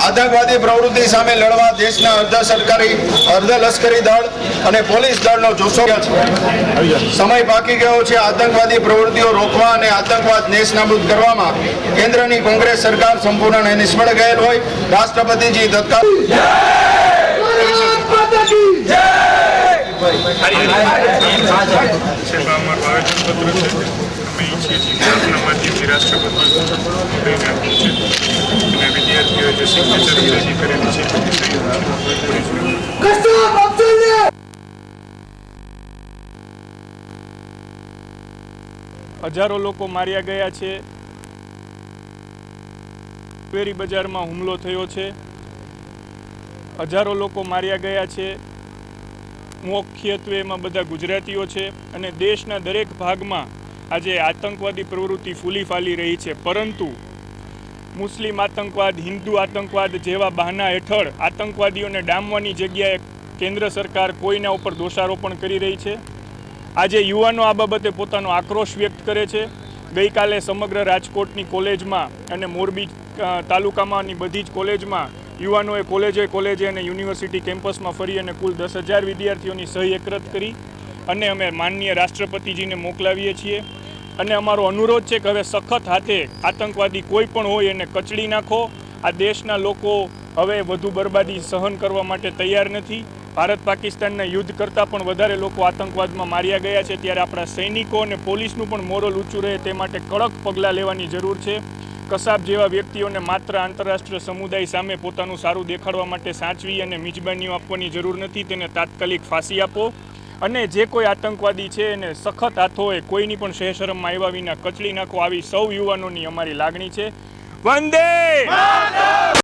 આતંકવાદી પ્રવૃત્તિ સામે લડવા દેશના અર્ધ લશ્કરી દળ અને પોલીસ દળનો જુસ્સો છે। સમય પાકી ગયો છે। આતંકવાદી પ્રવૃત્તિઓ રોકવા અને આતંકવાદ નેસ્તનાબૂદ કરવામાં કેન્દ્રની કોંગ્રેસ સરકાર સંપૂર્ણ નિષ્ફળ ગયેલ હોય। રાષ્ટ્રપતિજી તત્કાલ હજારો લોકો માર્યા ગયા છે। વેરી બજારમાં હુમલો થયો છે। હજારો લોકો માર્યા ગયા છે। મુખ્યત્વે એમાં બધા ગુજરાતીઓ છે અને દેશના દરેક ભાગમાં આજે આતંકવાદી પ્રવૃત્તિ ફૂલી ફાલી રહી છે। પરંતુ મુસ્લિમ આતંકવાદ, હિન્દુ આતંકવાદ જેવા બહાના હેઠળ આતંકવાદીઓને ડામવાની જગ્યાએ કેન્દ્ર સરકાર કોઈના ઉપર દોષારોપણ કરી રહી છે। આજે યુવાનો આ બાબતે પોતાનો આક્રોશ વ્યક્ત કરે છે। ગઈકાલે સમગ્ર રાજકોટની કોલેજમાં અને મોરબી તાલુકામાંની બધી જ કોલેજમાં યુવાનોએ કોલેજે અને યુનિવર્સિટી કેમ્પસમાં ફરી અને કુલ 10,000 વિદ્યાર્થીઓની સહી એકત્ર કરી અને અમે માનનીય રાષ્ટ્રપતિજીને મોકલાવીએ છીએ અને અમારો અનુરોધ છે કે હવે સખત હાથે આતંકવાદી કોઈ પણ હોય એને કચડી નાખો। આ દેશના લોકો હવે વધુ બરબાદી સહન કરવા માટે તૈયાર નથી। ભારત પાકિસ્તાનના યુદ્ધ કરતાં પણ વધારે લોકો આતંકવાદમાં માર્યા ગયા છે। ત્યારે આપણા સૈનિકો અને પોલીસનું પણ મોરલ ઊંચું રહે તે માટે કડક પગલાં લેવાની જરૂર છે। કસાબ જેવા વ્યક્તિઓને માત્ર આંતરરાષ્ટ્રીય સમુદાય સામે પોતાનું સારું દેખાડવા માટે સાચવી અને મિજબાનીઓ આપવાની જરૂર નથી। તેને તાત્કાલિક ફાંસી આપો અને જે કોઈ આતંકવાદી છે એને સખત હાથોએ કોઈની પણ શહેશરમમાં આવ્યા વિના કચડી નાખો। આવી સૌ યુવાનોની અમારી લાગણી છે। વંદે